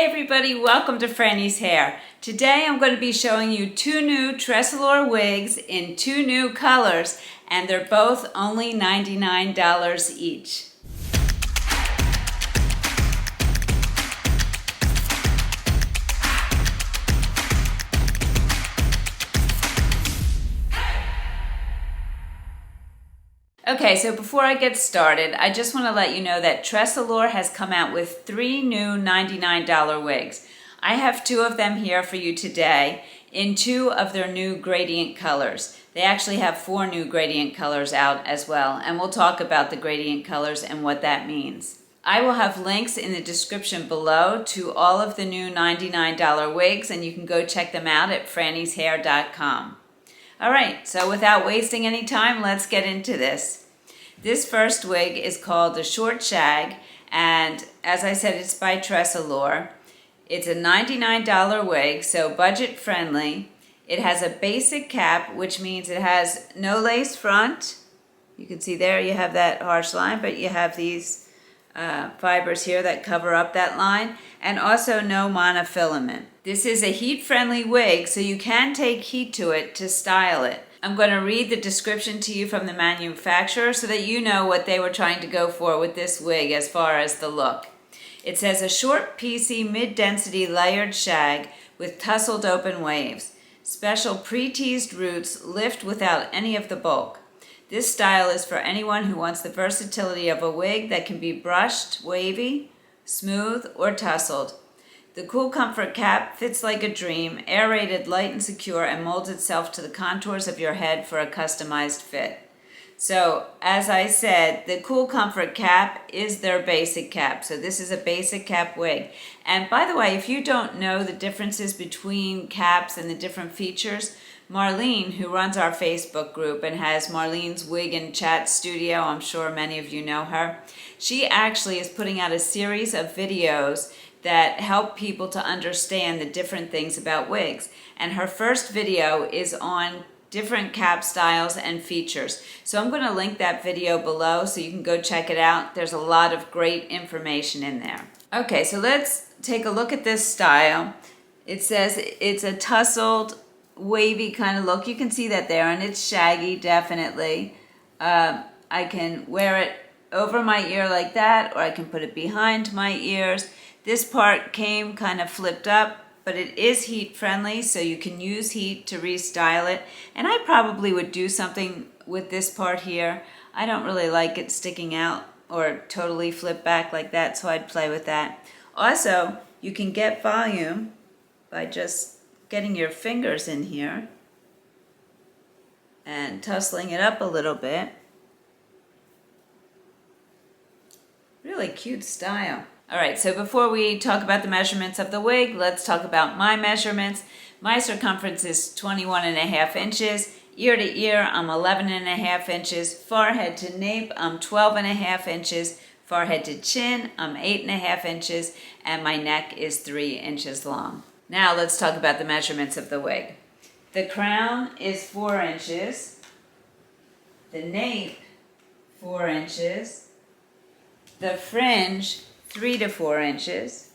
Hey everybody, welcome to Frannie's Hair. Today I'm going to be showing you two new Tressallure wigs in two new colors, and they're both only $99 each. Okay, so before I get started, I just want to let you know that Tressallure has come out with three new $99 wigs. I have two of them here for you today in two of their new gradient colors. They actually have four new gradient colors out as well, and we'll talk about the gradient colors and what that means. I will have links in the description below to all of the new $99 wigs, and you can go check them out at frannieshair.com. Alright, so without wasting any time, let's get into this. This first wig is called the Short Shag, and as I said, it's by Tressallure. It's a $99 wig, so budget friendly. It has a basic cap, which means it has no lace front. You can see there you have that harsh line, but you have these fibers here that cover up that line, and also no monofilament. This is a heat-friendly wig, so you can take heat to it to style it. I'm going to read the description to you from the manufacturer so that you know what they were trying to go for with this wig as far as the look. It says a short Pixie mid-density layered shag with tussled open waves. Special pre-teased roots lift without any of the bulk. This style is for anyone who wants the versatility of a wig that can be brushed, wavy, smooth, or tousled. The Cool Comfort cap fits like a dream, aerated, light and secure, and molds itself to the contours of your head for a customized fit. So, as I said, the Cool Comfort cap is their basic cap. So this is a basic cap wig. And by the way, if you don't know the differences between caps and the different features, Marlene, who runs our Facebook group and has Marlene's Wig and Chat Studio, I'm sure many of you know her, she actually is putting out a series of videos that help people to understand the different things about wigs. And her first video is on different cap styles and features. So I'm going to link that video below so you can go check it out. There's a lot of great information in there. Okay, so let's take a look at this style. It says it's a tussled, wavy kind of look. You can see that there, and it's shaggy, definitely. I can wear it over my ear like that, or I can put it behind my ears. This part came kind of flipped up, but it is heat friendly, so you can use heat to restyle it. And I probably would do something with this part here. I don't really like it sticking out or totally flip back like that, so I'd play with that. Also, you can get volume by just getting your fingers in here and tussling it up a little bit. Really cute style. Alright, so before we talk about the measurements of the wig, let's talk about my measurements. My circumference is 21.5 inches. Ear to ear, I'm 11.5 inches. Forehead to nape, I'm 12.5 inches. Forehead to chin, I'm 8.5 inches. And my neck is 3 inches long. Now let's talk about the measurements of the wig. The crown is 4 inches. The nape, 4 inches. The fringe, 3 to 4 inches.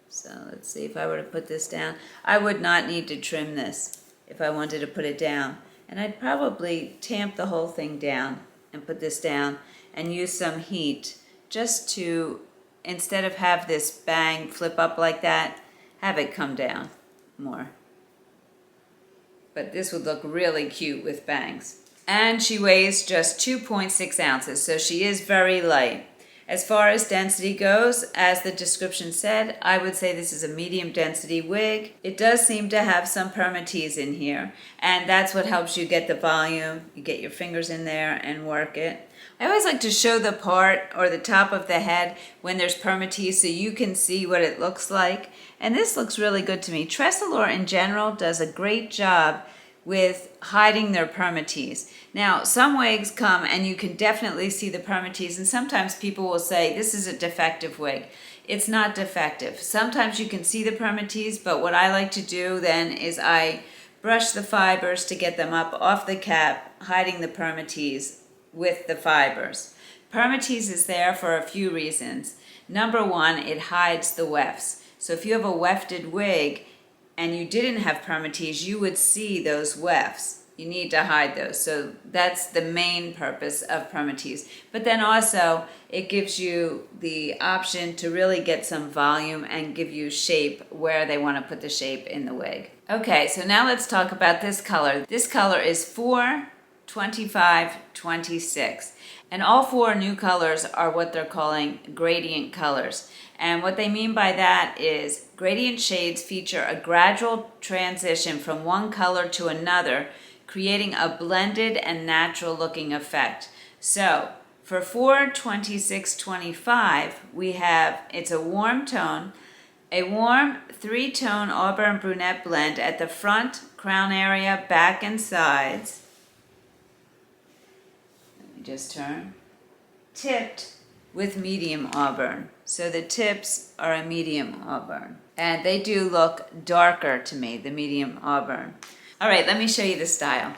So let's see, if I were to put this down, I would not need to trim this if I wanted to put it down. And I'd probably tamp the whole thing down and put this down and use some heat just to, instead of have this bang flip up like that, have it come down more. But this would look really cute with bangs. And she weighs just 2.6 ounces, so she is very light. As far as density goes, as the description said, I would say this is a medium density wig. It does seem to have some permatease in here, and that's what helps you get the volume. You get your fingers in there and work it. I always like to show the part or the top of the head when there's permatease so you can see what it looks like. And this looks really good to me. Tressallure in general does a great job with hiding their permatease. Now, some wigs come and you can definitely see the permatease, and sometimes people will say, this is a defective wig. It's not defective. Sometimes you can see the permatease, but what I like to do then is I brush the fibers to get them up off the cap, hiding the permatease with the fibers. Permatease is there for a few reasons. Number one, it hides the wefts. So if you have a wefted wig and you didn't have permatease, you would see those wefts. You need to hide those. So that's the main purpose of permatease. But then also it gives you the option to really get some volume and give you shape where they want to put the shape in the wig. Okay, so now let's talk about this color. This color is 4, 25, 26. And all 4 new colors are what they're calling gradient colors. And what they mean by that is gradient shades feature a gradual transition from one color to another, creating a blended and natural looking effect. So for 4, 26, 25, we have, it's a warm tone, a warm 3-tone auburn brunette blend at the front, crown area, back and sides. Let me just turn. Tipped with medium auburn. So the tips are a medium auburn. And they do look darker to me, the medium auburn. All right, let me show you the style.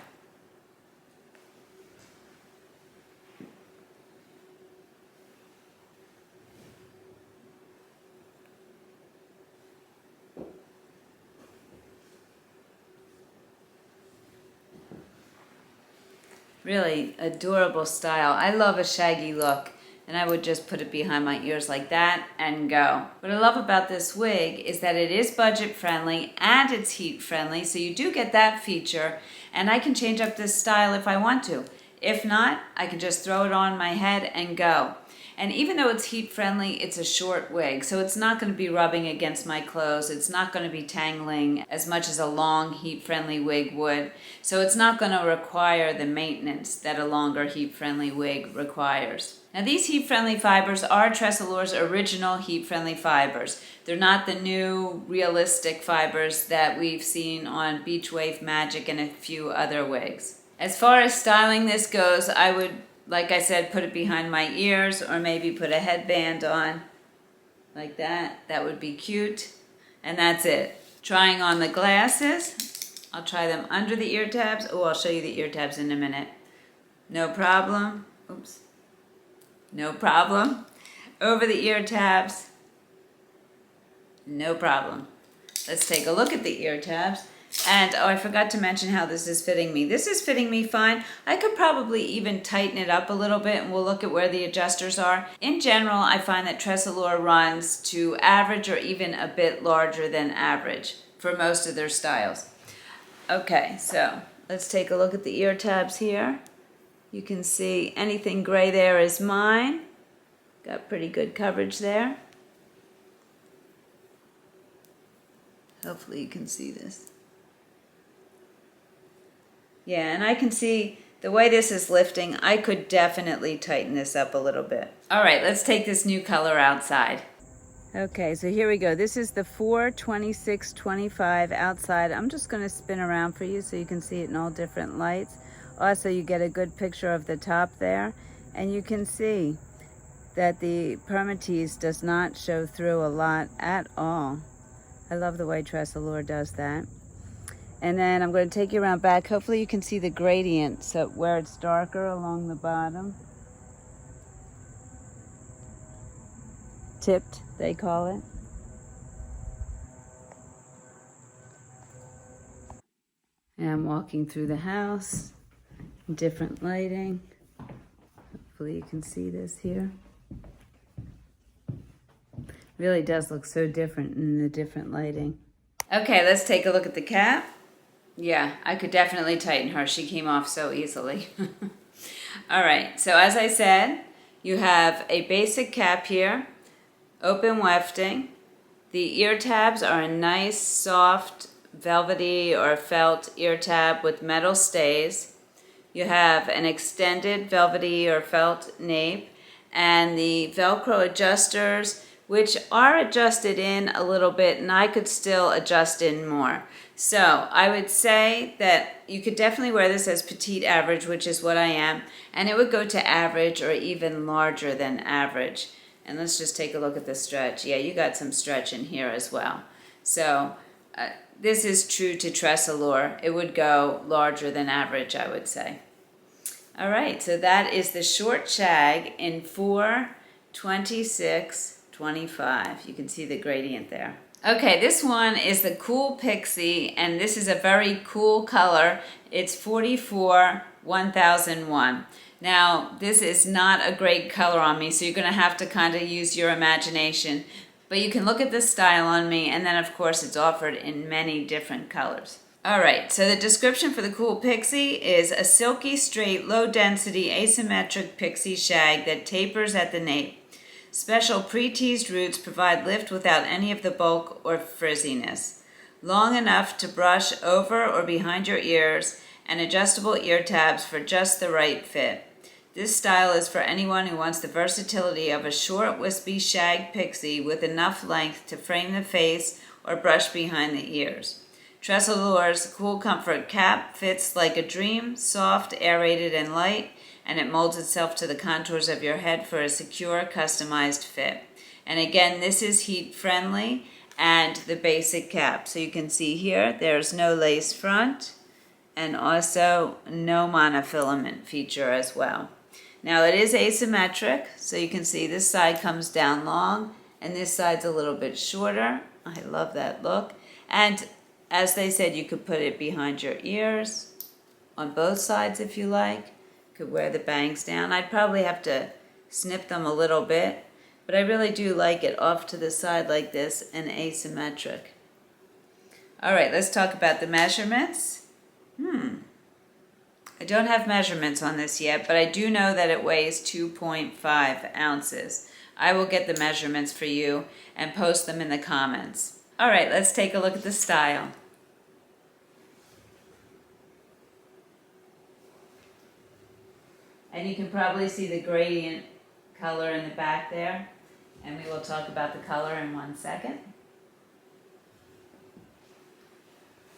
Really adorable style. I love a shaggy look, and I would just put it behind my ears like that and go. What I love about this wig is that it is budget friendly and it's heat friendly, so you do get that feature, and I can change up this style if I want to. If not, I can just throw it on my head and go. And even though it's heat friendly, it's a short wig, so it's not going to be rubbing against my clothes. It's not going to be tangling as much as a long heat friendly wig would. So it's not going to require the maintenance that a longer heat friendly wig requires. Now these heat friendly fibers are Tressallure's original heat friendly fibers. They're not the new realistic fibers that we've seen on Beach Wave Magic and a few other wigs. As far as styling this goes, I would, like I said, put it behind my ears or maybe put a headband on like that. That would be cute. And that's it. Trying on the glasses. I'll try them under the ear tabs. Oh, I'll show you the ear tabs in a minute. No problem. Oops. No problem. Over the ear tabs. No problem. Let's take a look at the ear tabs. And oh, I forgot to mention how this is fitting me. This is fitting me fine. I could probably even tighten it up a little bit, and we'll look at where the adjusters are. In general, I find that Tressallure runs to average or even a bit larger than average for most of their styles. Okay, so let's take a look at the ear tabs here. You can see anything gray there is mine. Got pretty good coverage there. Hopefully you can see this. Yeah, and I can see the way this is lifting, I could definitely tighten this up a little bit. All right, let's take this new color outside. Okay, so here we go. This is the 4, 26, 25 outside. I'm just going to spin around for you so you can see it in all different lights. Also, you get a good picture of the top there, and you can see that the permatease does not show through a lot at all. I love the way Tressallure does that. And then I'm going to take you around back. Hopefully you can see the gradient, so where it's darker along the bottom. Tipped, they call it. And I'm walking through the house, different lighting. Hopefully you can see this here. Really does look so different in the different lighting. Okay, let's take a look at the cap. Yeah, I could definitely tighten her. She came off so easily. All right, so as I said, you have a basic cap here, open wefting. The ear tabs are a nice, soft, velvety or felt ear tab with metal stays. You have an extended velvety or felt nape, and the Velcro adjusters, which are adjusted in a little bit, and I could still adjust in more. So I would say that you could definitely wear this as petite average, which is what I am, and it would go to average or even larger than average. And let's just take a look at the stretch. Yeah, you got some stretch in here as well. So this is true to Tressallure. It would go larger than average, I would say. All right, so that is the short shag in 4, 26, 25. You can see the gradient there. Okay, this one is the Cool Pixie, and this is a very cool color. It's 44 1001. Now, this is not a great color on me, so you're going to have to kind of use your imagination. But you can look at this style on me, and then of course it's offered in many different colors. Alright, so the description for the Cool Pixie is a silky, straight, low-density, asymmetric pixie shag that tapers at the nape. Special pre-teased roots provide lift without any of the bulk or frizziness. Long enough to brush over or behind your ears, and adjustable ear tabs for just the right fit. This style is for anyone who wants the versatility of a short, wispy shag pixie with enough length to frame the face or brush behind the ears. Tressallure's Cool Comfort cap fits like a dream, soft, aerated, and light, and it molds itself to the contours of your head for a secure, customized fit. And again, this is heat friendly and the basic cap. So you can see here, there's no lace front and also no monofilament feature as well. Now it is asymmetric, so you can see this side comes down long and this side's a little bit shorter. I love that look. And as they said, you could put it behind your ears on both sides if you like. Could wear the bangs down. I'd probably have to snip them a little bit, but I really do like it off to the side like this and asymmetric. All right, let's talk about the measurements. I don't have measurements on this yet, but I do know that it weighs 2.5 ounces. I will get the measurements for you and post them in the comments. All right, let's take a look at the style. And you can probably see the gradient color in the back there. And we will talk about the color in 1 second.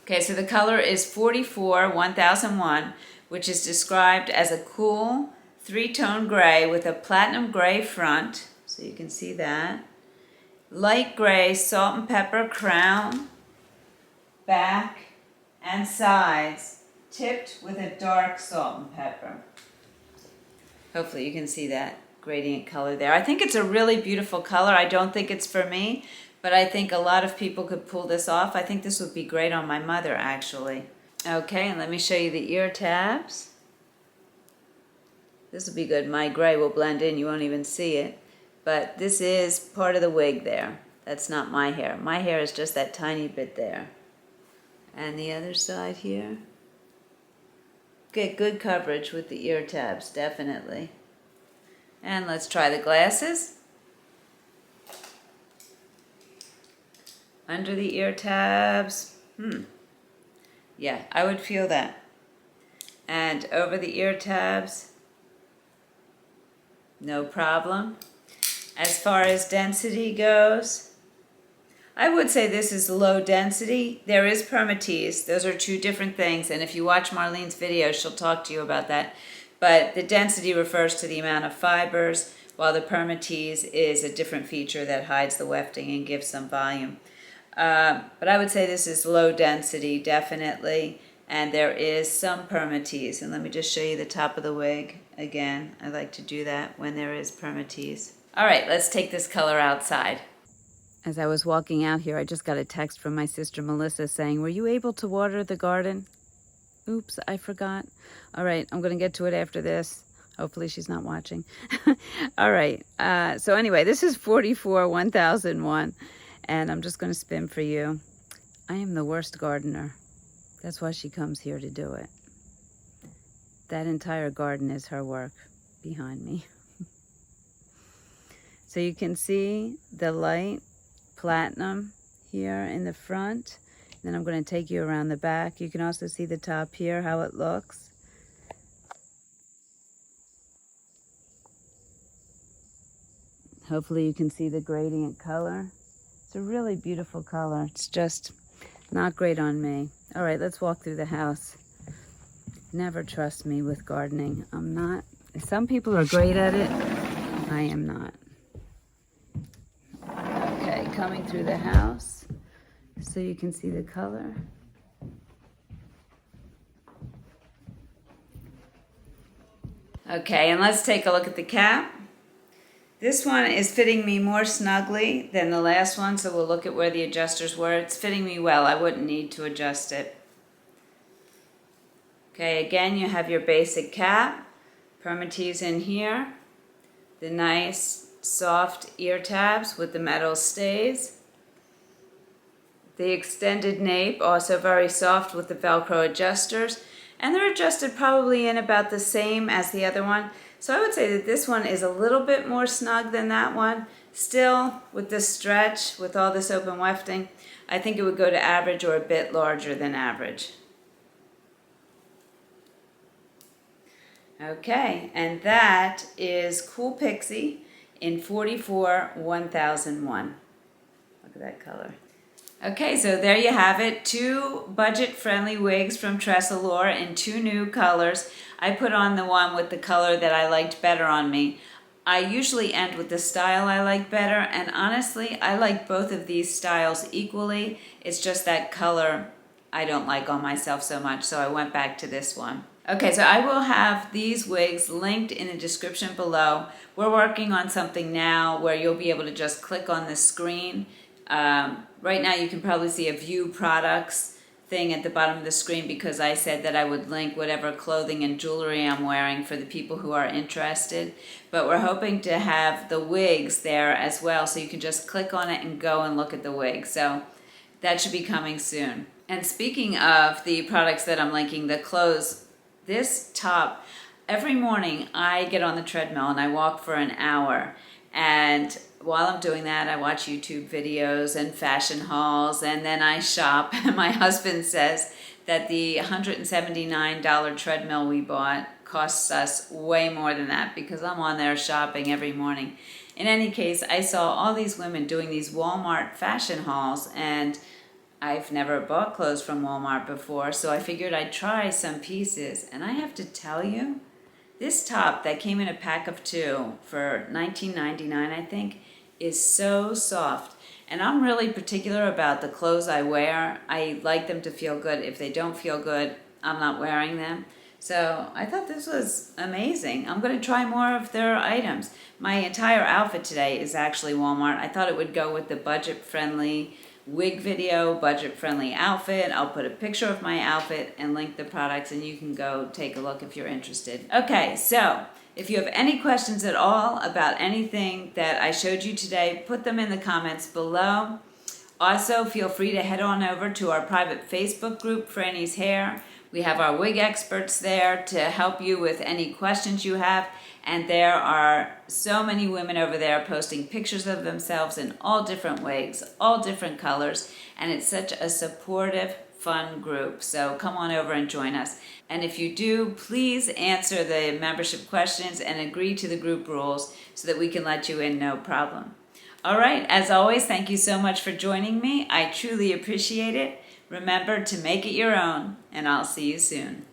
Okay, so the color is 44 1001, which is described as a cool 3-tone gray with a platinum gray front. So you can see that. Light gray salt and pepper crown, back, and sides, tipped with a dark salt and pepper. Hopefully you can see that gradient color there. I think it's a really beautiful color. I don't think it's for me, but I think a lot of people could pull this off. I think this would be great on my mother, actually. Okay, and let me show you the ear tabs. This will be good. My gray will blend in. You won't even see it. But this is part of the wig there. That's not my hair. My hair is just that tiny bit there. And the other side here. Get good coverage with the ear tabs, definitely. And let's try the glasses. Under the ear tabs. Yeah, I would feel that. And over the ear tabs. No problem. As far as density goes, I would say this is low density. There is permatease. Those are two different things. And if you watch Marlene's video, she'll talk to you about that. But the density refers to the amount of fibers, while the permatease is a different feature that hides the wefting and gives some volume. But I would say this is low density, definitely. And there is some permatease. And let me just show you the top of the wig again. I like to do that when there is permatease. All right, let's take this color outside. As I was walking out here, I just got a text from my sister Melissa saying, "Were you able to water the garden?" Oops, I forgot. All right, I'm going to get to it after this. Hopefully she's not watching. All right, so anyway, this is 44 1001, and I'm just going to spin for you. I am the worst gardener. That's why she comes here to do it. That entire garden is her work behind me. So you can see the light platinum here in the front. Then I'm going to take you around the back. You can also see the top here, how it looks. Hopefully you can see the gradient color. It's a really beautiful color. It's just not great on me. All right, let's walk through the house. Never trust me with gardening. I'm not. Some people are great at it. I am not. Okay, coming through the house so you can see the color. Okay, and let's take a look at the cap. This one is fitting me more snugly than the last one, so we'll look at where the adjusters were. It's fitting me well. I wouldn't need to adjust it. Okay, again, you have your basic cap, permatease in here, the nice soft ear tabs with the metal stays, the extended nape, also very soft with the Velcro adjusters, and they're adjusted probably in about the same as the other one. So I would say that this one is a little bit more snug than that one. Still, with the stretch, with all this open wefting, I think it would go to average or a bit larger than average. Okay, and that is Cool Pixie in 44 1001. Look at that color. Okay, so there you have it. 2 budget-friendly wigs from Tressallure in 2 new colors. I put on the one with the color that I liked better on me. I usually end with the style I like better, and honestly, I like both of these styles equally. It's just that color I don't like on myself so much, so I went back to this one. Okay, so I will have these wigs linked in the description below. We're working on something now where you'll be able to just click on the screen. Right now you can probably see a view products thing at the bottom of the screen because I said that I would link whatever clothing and jewelry I'm wearing for the people who are interested. But we're hoping to have the wigs there as well, so you can just click on it and go and look at the wigs. So that should be coming soon. And speaking of the products that I'm linking, the clothes, this top, every morning I get on the treadmill and I walk for an hour. And while I'm doing that, I watch YouTube videos and fashion hauls, and then I shop. My husband says that the $179 treadmill we bought costs us way more than that because I'm on there shopping every morning. In any case, I saw all these women doing these Walmart fashion hauls, and I've never bought clothes from Walmart before, so I figured I'd try some pieces. And I have to tell you, this top that came in a pack of 2 for $19.99, I think, is so soft. And I'm really particular about the clothes I wear. I like them to feel good. If they don't feel good, I'm not wearing them. So I thought this was amazing. I'm going to try more of their items. My entire outfit today is actually Walmart. I thought it would go with the budget-friendly wig video, budget-friendly outfit. I'll put a picture of my outfit and link the products, and you can go take a look if you're interested. Okay, so if you have any questions at all about anything that I showed you today, put them in the comments below. Also, feel free to head on over to our private Facebook group, Frannie's Hair. We have our wig experts there to help you with any questions you have. And there are so many women over there posting pictures of themselves in all different wigs, all different colors. And it's such a supportive, fun group. So come on over and join us. And if you do, please answer the membership questions and agree to the group rules so that we can let you in no problem. All right, as always, thank you so much for joining me. I truly appreciate it. Remember to make it your own, and I'll see you soon.